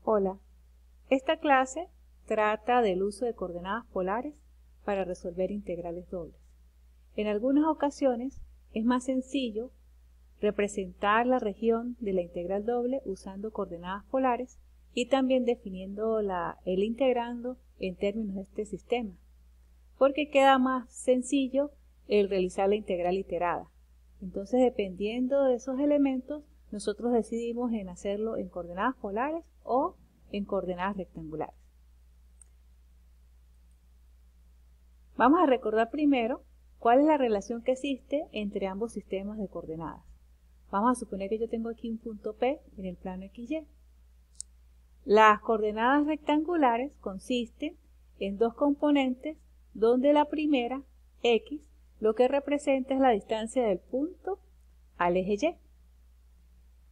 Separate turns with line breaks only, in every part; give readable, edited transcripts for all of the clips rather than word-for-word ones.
Hola, esta clase trata del uso de coordenadas polares para resolver integrales dobles. En algunas ocasiones es más sencillo representar la región de la integral doble usando coordenadas polares y también definiendo el integrando en términos de este sistema, porque queda más sencillo el realizar la integral iterada. Entonces, dependiendo de esos elementos, nosotros decidimos en hacerlo en coordenadas polares o en coordenadas rectangulares. Vamos a recordar primero cuál es la relación que existe entre ambos sistemas de coordenadas. Vamos a suponer que yo tengo aquí un punto P en el plano XY. Las coordenadas rectangulares consisten en dos componentes donde la primera, X, lo que representa es la distancia del punto al eje Y.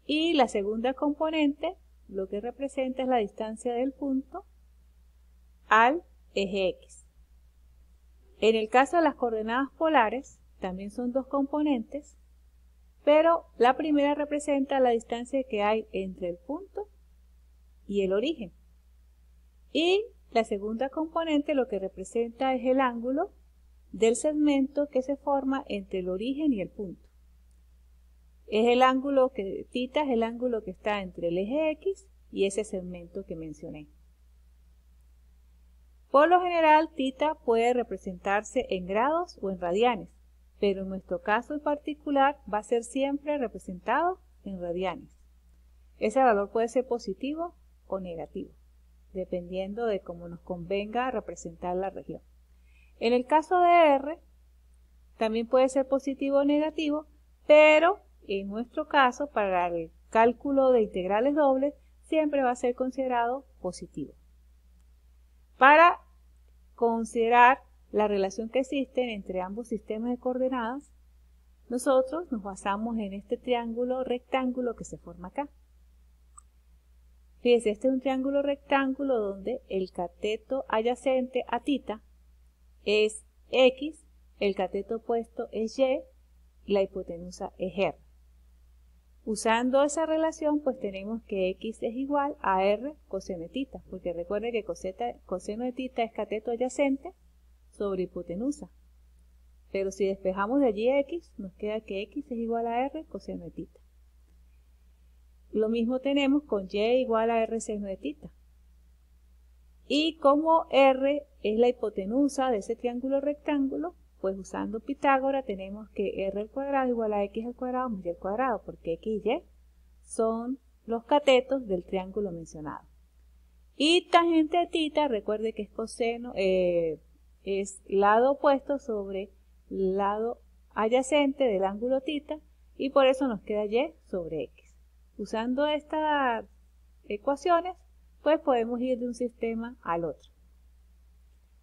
Y la segunda componente, lo que representa es la distancia del punto al eje X. En el caso de las coordenadas polares, también son dos componentes, pero la primera representa la distancia que hay entre el punto y el origen. Y la segunda componente lo que representa es el ángulo del segmento que se forma entre el origen y el punto. Es el ángulo que, θ es el ángulo que está entre el eje X y ese segmento que mencioné. Por lo general, θ puede representarse en grados o en radianes, pero en nuestro caso en particular va a ser siempre representado en radianes. Ese valor puede ser positivo o negativo, dependiendo de cómo nos convenga representar la región. En el caso de R, también puede ser positivo o negativo, pero en nuestro caso, para el cálculo de integrales dobles, siempre va a ser considerado positivo. Para considerar la relación que existe entre ambos sistemas de coordenadas, nosotros nos basamos en este triángulo rectángulo que se forma acá. Fíjense, este es un triángulo rectángulo donde el cateto adyacente a θ es X, el cateto opuesto es Y y la hipotenusa es R. Usando esa relación, pues tenemos que X es igual a R coseno de θ, porque recuerden que coseno de θ es cateto adyacente sobre hipotenusa. Pero si despejamos de allí X, nos queda que X es igual a R coseno de θ. Lo mismo tenemos con Y igual a R seno de θ. Y como R es la hipotenusa de ese triángulo rectángulo, pues usando Pitágoras tenemos que R al cuadrado igual a X al cuadrado más Y al cuadrado, porque X y Y son los catetos del triángulo mencionado. Y tangente de θ, recuerde que es coseno, es lado opuesto sobre lado adyacente del ángulo θ, y por eso nos queda Y sobre X. Usando estas ecuaciones, pues podemos ir de un sistema al otro.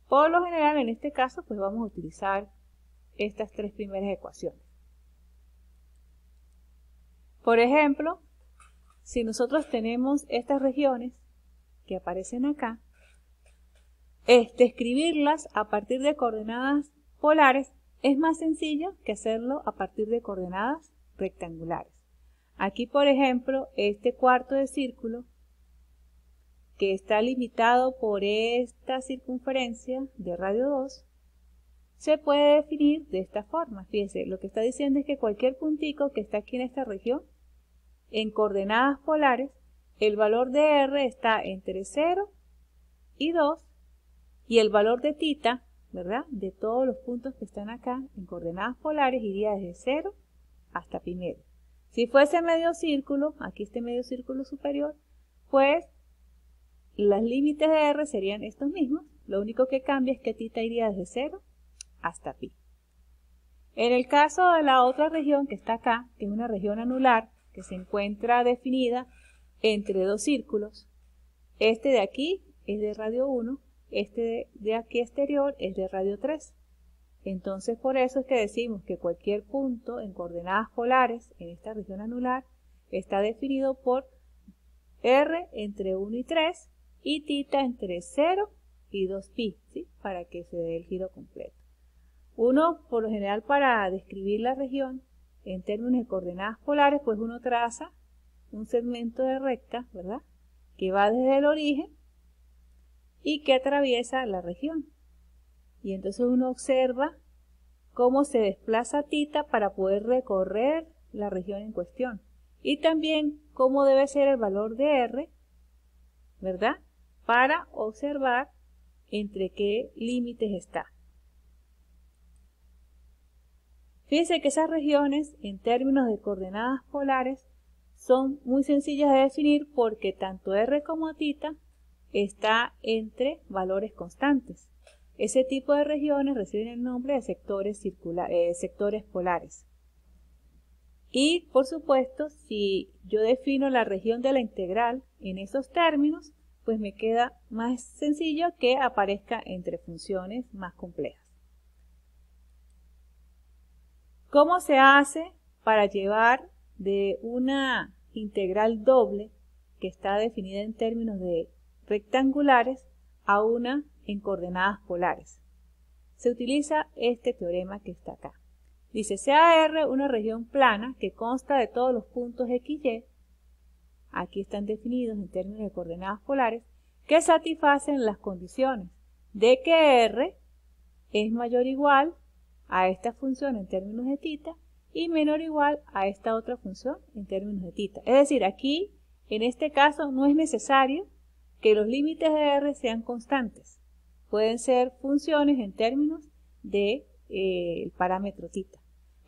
Por lo general, en este caso, pues vamos a utilizar estas tres primeras ecuaciones. Por ejemplo, si nosotros tenemos estas regiones que aparecen acá, escribirlas a partir de coordenadas polares es más sencillo que hacerlo a partir de coordenadas rectangulares. Aquí, por ejemplo, este cuarto de círculo que está limitado por esta circunferencia de radio 2, se puede definir de esta forma. Fíjense, lo que está diciendo es que cualquier puntico que está aquí en esta región, en coordenadas polares, el valor de R está entre 0 y 2, y el valor de θ, ¿verdad?, de todos los puntos que están acá en coordenadas polares iría desde 0 hasta pi². Si fuese medio círculo, aquí este medio círculo superior, pues los límites de R serían estos mismos. Lo único que cambia es que θ iría desde 0 hasta pi. En el caso de la otra región que está acá, que es una región anular, que se encuentra definida entre dos círculos, este de aquí es de radio 1, este de aquí exterior es de radio 3. Entonces, por eso es que decimos que cualquier punto en coordenadas polares en esta región anular está definido por R entre 1 y 3 y θ entre 0 y 2pi, ¿sí?, para que se dé el giro completo. Uno, por lo general, para describir la región en términos de coordenadas polares, pues uno traza un segmento de recta, ¿verdad?, que va desde el origen y que atraviesa la región. Y entonces uno observa cómo se desplaza θ para poder recorrer la región en cuestión. Y también cómo debe ser el valor de R, ¿verdad? Para observar entre qué límites está. Fíjense que esas regiones, en términos de coordenadas polares, son muy sencillas de definir porque tanto R como θ está entre valores constantes. Ese tipo de regiones reciben el nombre de sectores polares. Y, por supuesto, si yo defino la región de la integral en esos términos, pues me queda más sencillo que aparezca entre funciones más complejas. ¿Cómo se hace para llevar de una integral doble que está definida en términos de rectangulares a una en coordenadas polares? Se utiliza este teorema que está acá. Dice, sea R una región plana que consta de todos los puntos x, y, aquí están definidos en términos de coordenadas polares, que satisfacen las condiciones de que R es mayor o igual a esta función en términos de θ y menor o igual a esta otra función en términos de θ. Es decir, aquí, en este caso, no es necesario que los límites de R sean constantes. Pueden ser funciones en términos de el parámetro θ.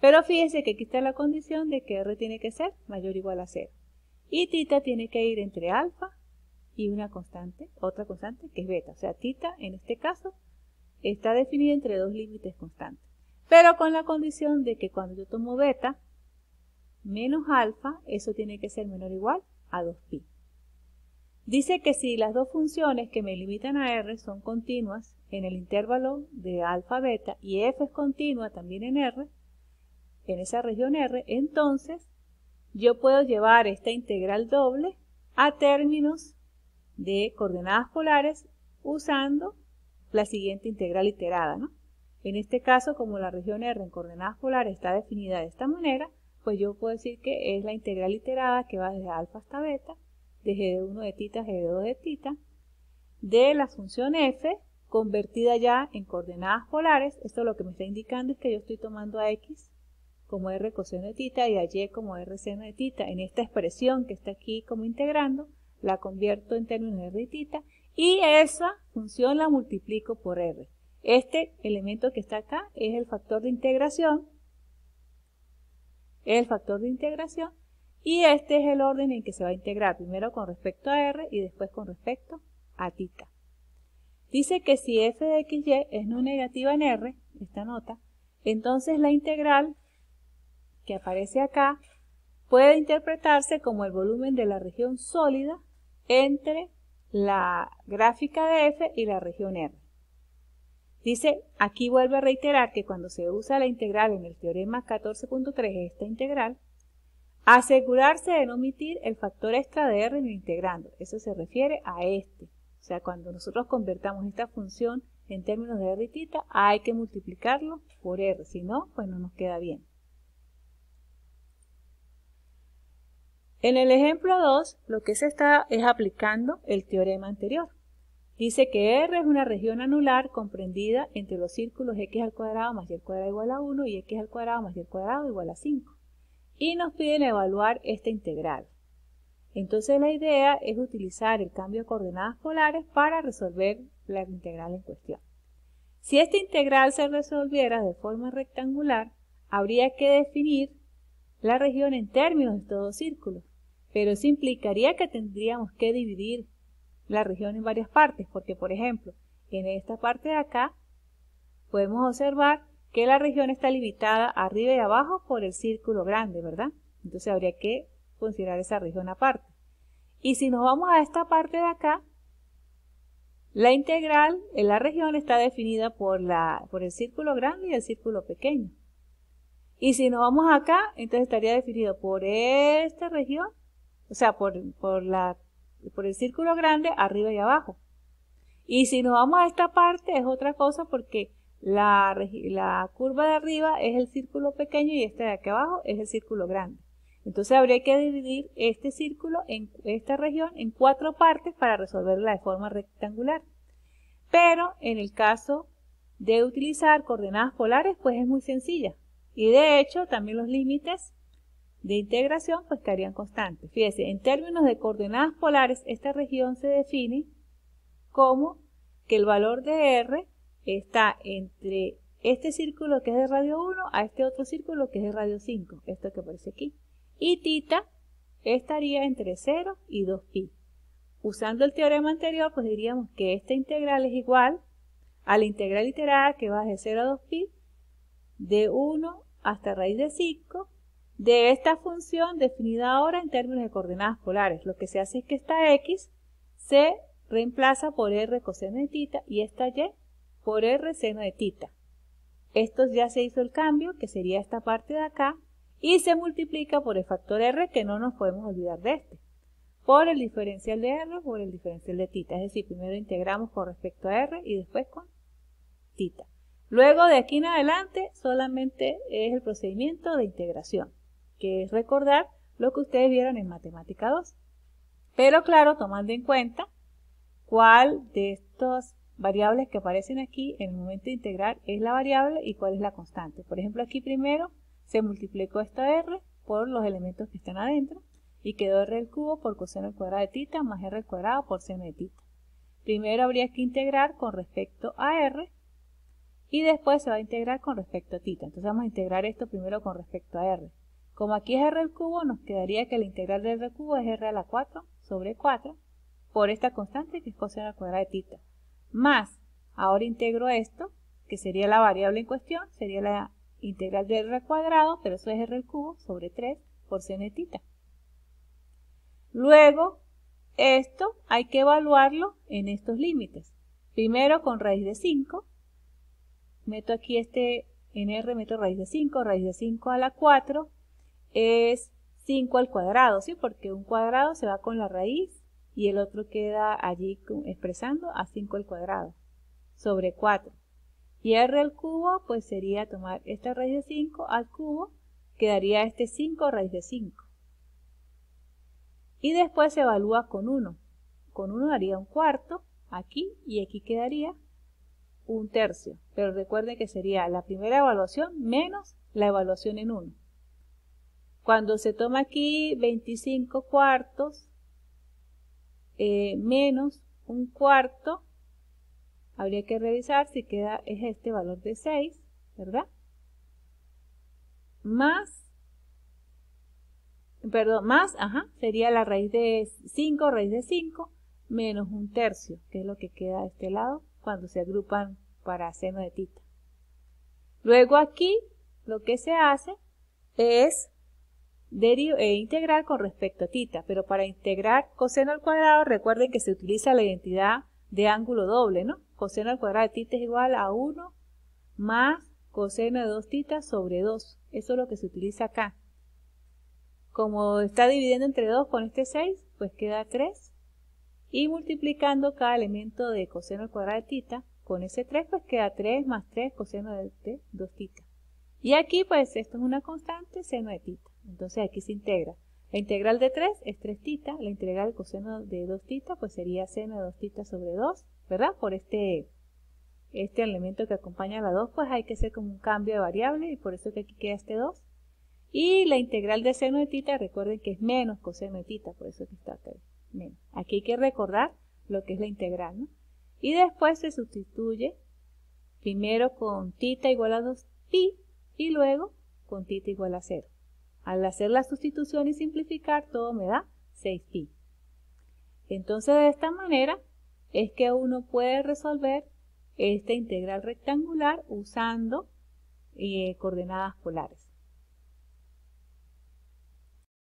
Pero fíjense que aquí está la condición de que R tiene que ser mayor o igual a 0. Y θ tiene que ir entre alfa y una constante, otra constante que es beta. O sea, θ en este caso está definida entre dos límites constantes. Pero con la condición de que cuando yo tomo beta menos alfa, eso tiene que ser menor o igual a 2pi. Dice que si las dos funciones que me limitan a R son continuas en el intervalo de alfa beta y f es continua también en R, en esa región R, entonces yo puedo llevar esta integral doble a términos de coordenadas polares usando la siguiente integral iterada, ¿no? En este caso, como la región R en coordenadas polares está definida de esta manera, pues yo puedo decir que es la integral iterada que va desde alfa hasta beta, de g de 1 de θ a g de 2 de θ, de la función f convertida ya en coordenadas polares. Esto lo que me está indicando es que yo estoy tomando a x como r coseno de θ y a y como r seno de θ. En esta expresión que está aquí como integrando, la convierto en términos de r y θ y esa función la multiplico por r. Este elemento que está acá es el factor de integración. y este es el orden en que se va a integrar, primero con respecto a r y después con respecto a θ. Dice que si f de xy es no negativa en r, esta nota, entonces la integral que aparece acá puede interpretarse como el volumen de la región sólida entre la gráfica de f y la región R. Dice, aquí vuelve a reiterar que cuando se usa la integral en el teorema 14.3, esta integral, asegurarse de no omitir el factor extra de R en el integrando. Eso se refiere a este. O sea, cuando nosotros convertamos esta función en términos de R y θ, hay que multiplicarlo por R, si no, pues no nos queda bien. En el ejemplo 2, lo que se está es aplicando el teorema anterior. Dice que R es una región anular comprendida entre los círculos x al cuadrado más y al cuadrado igual a 1 y x al cuadrado más y al cuadrado igual a 5. Y nos piden evaluar esta integral. Entonces la idea es utilizar el cambio de coordenadas polares para resolver la integral en cuestión. Si esta integral se resolviera de forma rectangular, habría que definir la región en términos de estos dos círculos. Pero eso implicaría que tendríamos que dividir la región en varias partes, porque por ejemplo, en esta parte de acá podemos observar que la región está limitada arriba y abajo por el círculo grande, ¿verdad? Entonces habría que considerar esa región aparte. Y si nos vamos a esta parte de acá, la integral en la región está definida por el círculo grande y el círculo pequeño. Y si nos vamos acá, entonces estaría definido por esta región, o sea, por el círculo grande arriba y abajo. Y si nos vamos a esta parte es otra cosa porque la curva de arriba es el círculo pequeño y esta de aquí abajo es el círculo grande. Entonces habría que dividir este círculo, en esta región, en 4 partes para resolverla de forma rectangular. Pero en el caso de utilizar coordenadas polares, pues es muy sencilla. Y de hecho, también los límites de integración pues quedarían constantes. Fíjense, en términos de coordenadas polares, esta región se define como que el valor de R está entre este círculo que es de radio 1 a este otro círculo que es de radio 5, esto que aparece aquí. Y θ estaría entre 0 y 2pi. Usando el teorema anterior, pues diríamos que esta integral es igual a la integral iterada que va de 0 a 2pi, de 1 hasta raíz de 5, de esta función definida ahora en términos de coordenadas polares. Lo que se hace es que esta x se reemplaza por r coseno de θ y esta y por r seno de θ. Esto ya se hizo el cambio, que sería esta parte de acá, y se multiplica por el factor r, que no nos podemos olvidar de este, por el diferencial de r por el diferencial de θ. Es decir, primero integramos con respecto a r y después con θ. Luego de aquí en adelante solamente es el procedimiento de integración, que es recordar lo que ustedes vieron en matemática 2. Pero claro, tomando en cuenta cuál de estas variables que aparecen aquí en el momento de integrar es la variable y cuál es la constante. Por ejemplo, aquí primero se multiplicó esta r por los elementos que están adentro y quedó r al cubo por coseno al cuadrado de θ más r al cuadrado por seno de θ. Primero habría que integrar con respecto a r y después se va a integrar con respecto a θ. Entonces vamos a integrar esto primero con respecto a r. Como aquí es r al cubo, nos quedaría que la integral de r al cubo es r a la 4 sobre 4 por esta constante que es coseno al cuadrado de θ. Más, ahora integro esto, que sería la variable en cuestión, sería la integral de r al cuadrado, pero eso es r al cubo sobre 3 por seno de θ. Luego, esto hay que evaluarlo en estos límites. Primero con raíz de 5, meto aquí en r meto raíz de 5 a la 4 es 5 al cuadrado, ¿sí? Porque un cuadrado se va con la raíz y el otro queda allí expresando a 5 al cuadrado sobre 4. Y r al cubo pues sería tomar esta raíz de 5 al cubo, quedaría este 5 raíz de 5. Y después se evalúa con 1. Con 1 daría un cuarto aquí y aquí quedaría un tercio. Pero recuerden que sería la primera evaluación menos la evaluación en 1. Cuando se toma aquí 25 cuartos menos un cuarto, habría que revisar si queda es este valor de 6, ¿verdad? Más, sería la raíz de 5, raíz de 5, menos un tercio, que es lo que queda de este lado cuando se agrupan para seno de θ. Luego aquí lo que se hace es integrar con respecto a θ, pero para integrar coseno al cuadrado recuerden que se utiliza la identidad de ángulo doble, ¿no? Coseno al cuadrado de θ es igual a 1 más coseno de 2θ sobre 2. Eso es lo que se utiliza acá. Como está dividiendo entre 2 con este 6, pues queda 3. Y multiplicando cada elemento de coseno al cuadrado de θ con ese 3, pues queda 3 más 3 coseno de 2θ. Y aquí pues esto es una constante, seno de θ. Entonces aquí se integra. La integral de 3 es 3θ, la integral del coseno de 2θ pues sería seno de 2θ sobre 2, ¿verdad? Por este elemento que acompaña a la 2, pues hay que hacer como un cambio de variable y por eso que aquí queda este 2. Y la integral de seno de θ, recuerden que es menos coseno de θ, por eso que está acá menos. Aquí hay que recordar lo que es la integral, ¿no? Y después se sustituye primero con θ igual a 2pi y luego con θ igual a 0. Al hacer la sustitución y simplificar, todo me da 6pi. Entonces, de esta manera es que uno puede resolver esta integral rectangular usando coordenadas polares.